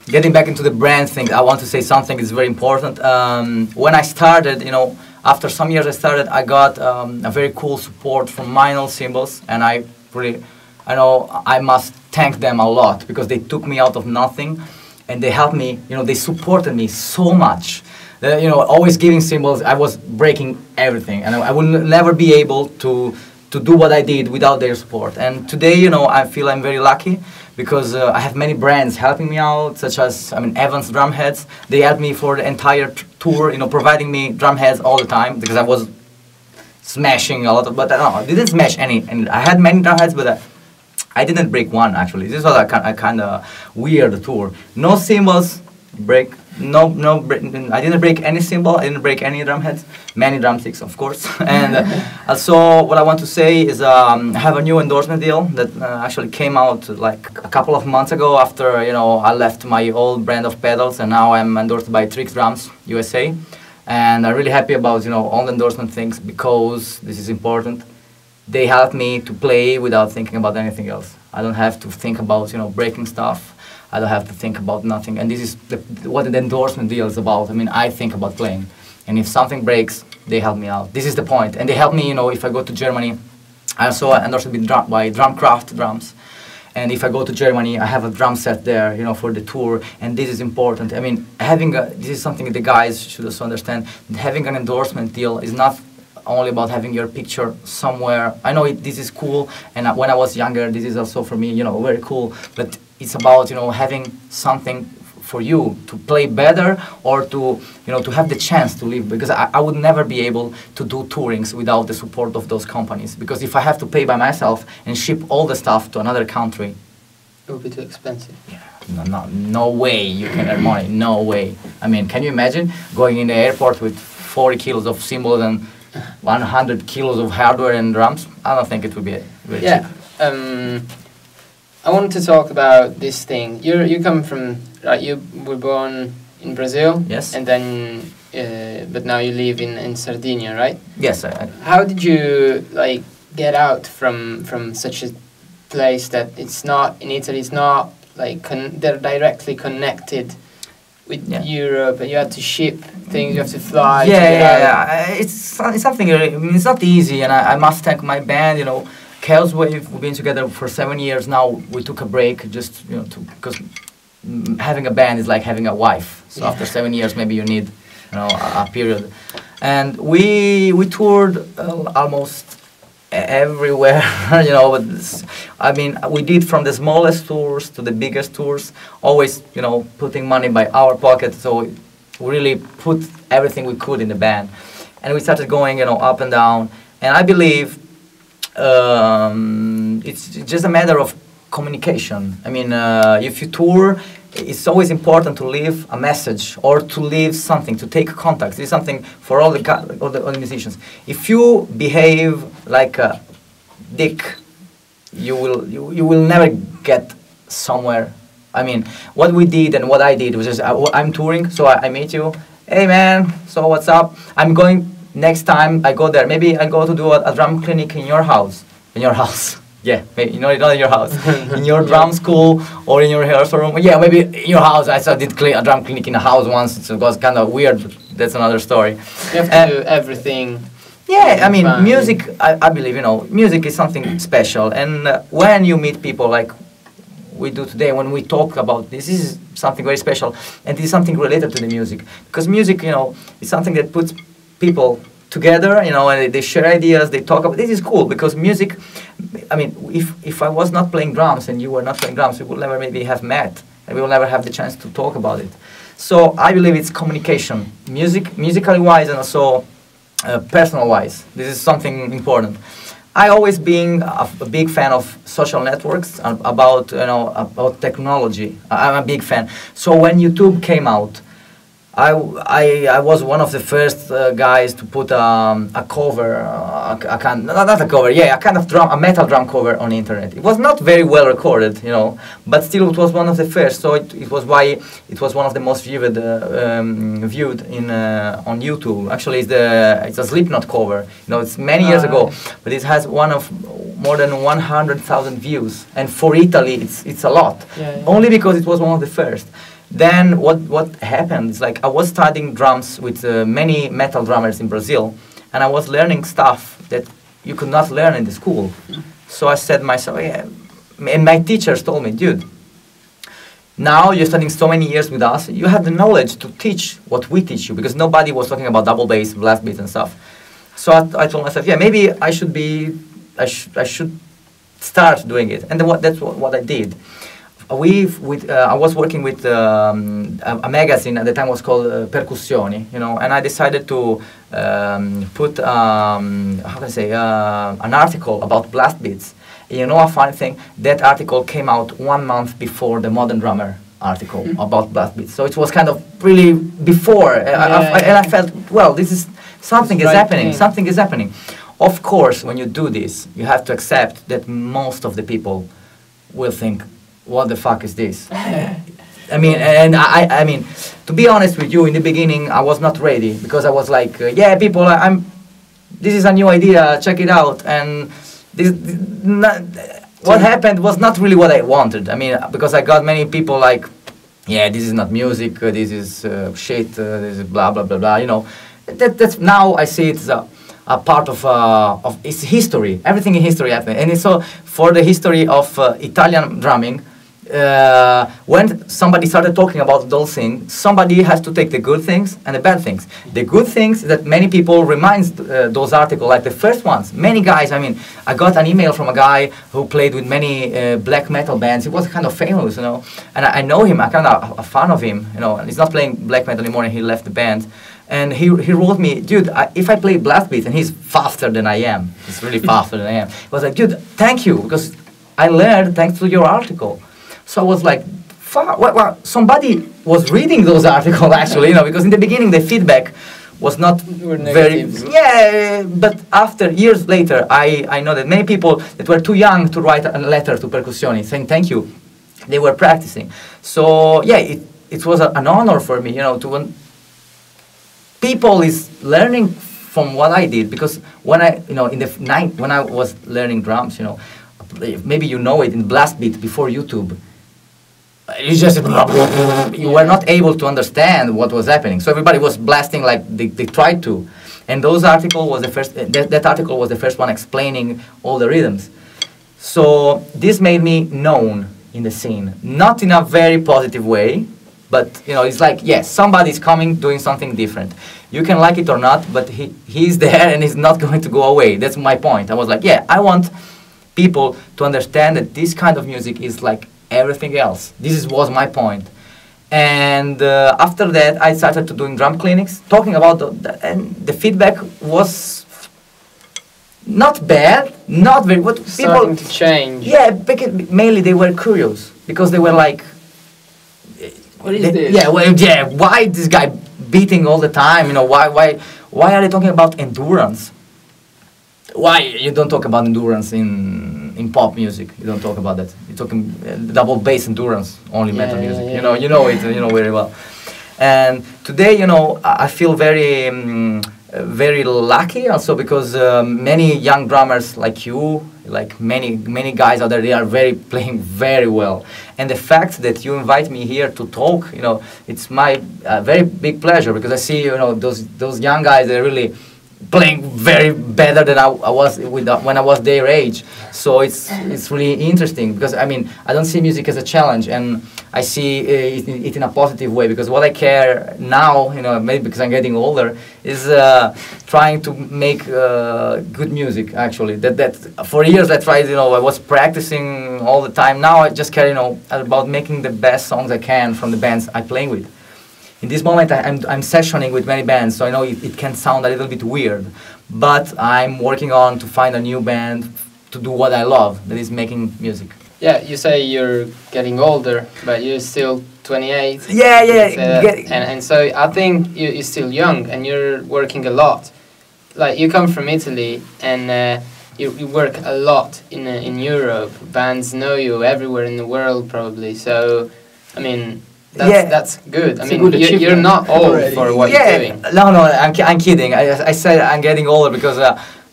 getting back into the brand thing, I want to say something is very important. When I started, you know, after some years I got a very cool support from Minor Cymbals, and I know I must thank them a lot because they took me out of nothing, and they helped me. You know, they supported me so much. You know, always giving cymbals. I was breaking everything, and I would never be able to do what I did without their support. And today, you know, I feel I'm very lucky because I have many brands helping me out, such as, I mean, Evans Drumheads. They helped me for the entire tour, you know, providing me drumheads all the time because I was smashing a lot of, but I didn't smash any. And I had many drumheads, but I didn't break one actually. This was a kind of weird tour. No cymbals break. I didn't break any cymbal. I didn't break any drum heads. Many drumsticks, of course. And also, what I want to say is I have a new endorsement deal that actually came out like a couple of months ago after, you know, I left my old brand of pedals, and now I'm endorsed by Trix Drums USA. And I'm really happy about, you know, all the endorsement things because this is important. They help me to play without thinking about anything else. I don't have to think about, you know, breaking stuff. I don't have to think about nothing, and this is what the endorsement deal is about. I mean, I think about playing, and if something breaks, they help me out. This is the point, and they help me, you know, if I go to Germany. I also endorsed by Drumcraft Drums, and if I go to Germany, I have a drum set there, you know, for the tour, and this is important. I mean, this is something the guys should also understand. Having an endorsement deal is not only about having your picture somewhere. I know this is cool, and when I was younger, this is also for me, you know, very cool, but it's about, you know, having something for you to play better or to, you know, to have the chance to live, because I would never be able to do tourings without the support of those companies, because if I have to pay by myself and ship all the stuff to another country, it would be too expensive. Yeah, no way you can earn money, no way. I mean, can you imagine going in the airport with 40 kilos of cymbals and 100 kilos of hardware and drums? I don't think it would be very cheap. I wanted to talk about this thing. You come from, right, you were born in Brazil. Yes. And then, but now you live in Sardinia, right? Yes. How did you, like, get out from such a place that it's not, in Italy, it's not, like, they're directly connected with Europe, and you have to ship things, you have to fly. It's something, I mean, it's not easy, and I must thank my band, you know. Chaoswave, we've been together for 7 years now. We took a break just, you know, because having a band is like having a wife. So after 7 years, maybe you need, you know, a period. And we toured almost everywhere, you know. But I mean, we did from the smallest tours to the biggest tours, always, you know, putting money by our pocket. So we really put everything we could in the band, and we started going, you know, up and down. And I believe it's just a matter of communication. I mean, if you tour, it's always important to leave a message or to leave something, to take contact. This is something for all the musicians. If you behave like a dick, you will never get somewhere. I mean, what we did and what I did was just, I'm touring, so I meet you. Hey man, so what's up? I'm going. Next time I go there, maybe I go to do a drum clinic in your house. In your house. Yeah, maybe, you know, not in your house. In your drum school or in your rehearsal room. Yeah, maybe in your house. I did a drum clinic in a house once. It was kind of weird, but that's another story. You have to do everything. Yeah, I mean, music, I believe, you know, music is something special. And when you meet people like we do today, when we talk about this is something very special. And this is something related to the music. Because music, you know, is something that puts people together, you know, and they share ideas, they talk about, this is cool, because music, I mean, if I was not playing drums and you were not playing drums, we would never maybe have met, and we will never have the chance to talk about it. So I believe it's communication, musically wise, and also personal wise. This is something important. I always been a big fan of social networks, about, you know, about technology. I'm a big fan. So when YouTube came out, I was one of the first guys to put a cover, not a cover, yeah, a kind of a metal drum cover on the internet. It was not very well recorded, you know, but still it was one of the first. So it was why it was one of the most viewed in on YouTube. Actually, it's a Slipknot cover. You know, it's many years ago, but it has more than 100,000 views, and for Italy, it's a lot. Only because it was one of the first. Then what happened is like I was studying drums with many metal drummers in Brazil, and I was learning stuff that you could not learn in the school. So I said to myself, yeah, and my teachers told me, dude, now you're studying so many years with us, you have the knowledge to teach what we teach you, because nobody was talking about double bass, blast beats and stuff. So I told myself, yeah, maybe I should start doing it, and that's what I did. I was working with a magazine at the time was called Percussioni, you know, and I decided to put how can I say an article about blast beats. You know, a funny thing, that article came out 1 month before the Modern Drummer article about blast beats. So it was kind of really before, and I felt, well, this is something is happening. Something is happening. Of course, when you do this, you have to accept that most of the people will think, what the fuck is this? I mean, and I mean, to be honest with you, in the beginning, I was not ready, because I was like, yeah, people, this is a new idea, check it out, and what happened was not really what I wanted. I mean, because I got many people like, yeah, this is not music, this is shit, this is blah, blah, blah, blah, you know. That's now I see it's a part of its history. Everything in history happened. And so for the history of Italian drumming, when somebody started talking about those things, somebody has to take the good things and the bad things. The good things that many people reminds those articles, like the first ones. Many guys, I mean, I got an email from a guy who played with many black metal bands. He was kind of famous, you know, and I know him. I'm kind of a fan of him, you know, and he's not playing black metal anymore, and he left the band. And he wrote me, dude, if I play blast beats, and he's faster than I am, he's really faster than I am. I was like, dude, thank you, because I learned thanks to your article. So I was like, fuck, well, somebody was reading those articles actually, you know, because in the beginning the feedback was not very, yeah, but after, years later, I know that many people that were too young to write a letter to Percussioni saying thank you, they were practicing. So yeah, it was an honor for me, you know, to people is learning from what I did, because when I, you know, in the night when I was learning drums, you know, maybe you know it, in blast beat before YouTube, you just you were not able to understand what was happening. So everybody was blasting like they tried to, and those article was the first. That article was the first one explaining all the rhythms. So this made me known in the scene, not in a very positive way, but you know, it's like, yes, somebody's coming doing something different. You can like it or not, but he's there and he's not going to go away. That's my point. I was like, yeah, I want people to understand that this kind of music is like everything else. Was my point. And after that, I started to doing drum clinics, talking about and the feedback was not bad, not very. What starting to change. Yeah, because mainly they were curious, because they were like, what is this? Yeah, well, yeah. Why this guy beating all the time? You know, why are they talking about endurance? Why you don't talk about endurance in pop music? You don't talk about that. You're talking double bass endurance, only metal music. Yeah. You know it. You know very well. And today, you know, I feel very, very lucky also, because many young drummers like you, like many guys out there, they are playing very well. And the fact that you invite me here to talk, you know, it's my very big pleasure, because I see, you know, those young guys, they're really playing very better than I was when I was their age. So it's really interesting, because I mean, I don't see music as a challenge, and I see it in a positive way, because what I care now, you know, maybe because I'm getting older, is trying to make good music. Actually, that for years I tried, you know, I was practicing all the time. Now I just care, you know, about making the best songs I can from the bands I'm playing with. In this moment, I'm sessioning with many bands, so I know it can sound a little bit weird, but I'm working on to find a new band to do what I love, that is making music. Yeah, you say you're getting older, but you're still 28. Yeah. And so I think you're still young, and you're working a lot. Like, you come from Italy, and you work a lot in Europe. Bands know you everywhere in the world, probably. So, I mean, that's good. I mean, you're not old for what you're doing. No, I'm kidding. I said I'm getting older because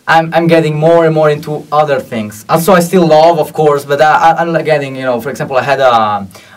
I'm getting more and more into other things. Also, I still love, of course, but I'm getting, you know, for example, I had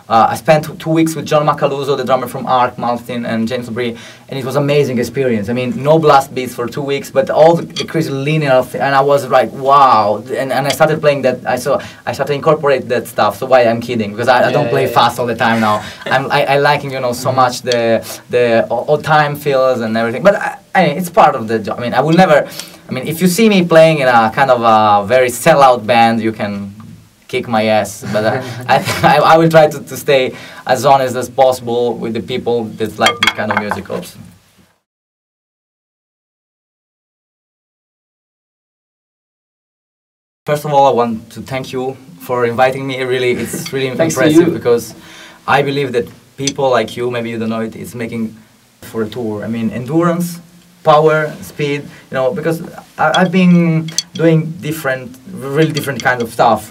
I spent 2 weeks with John Macaluso, the drummer from Ark, Maltin, and James Bree, and it was an amazing experience. I mean, no blast beats for 2 weeks, but all the crazy linear, and I was like, wow. And I started playing that. I started to incorporate that stuff. So why I'm kidding? Because I don't play fast all the time now. I liking, you know, so much the old time feels and everything. But it's part of the job. I mean, I will never. I mean, if you see me playing in a kind of a very sellout band, you can kick my ass, but I will try to stay as honest as possible with the people that like this kind of music also. First of all, I want to thank you for inviting me. Really, it's really impressive because I believe that people like you, maybe you don't know it, is making for a tour. I mean, endurance, power, speed, you know, because I've been doing really different kind of stuff.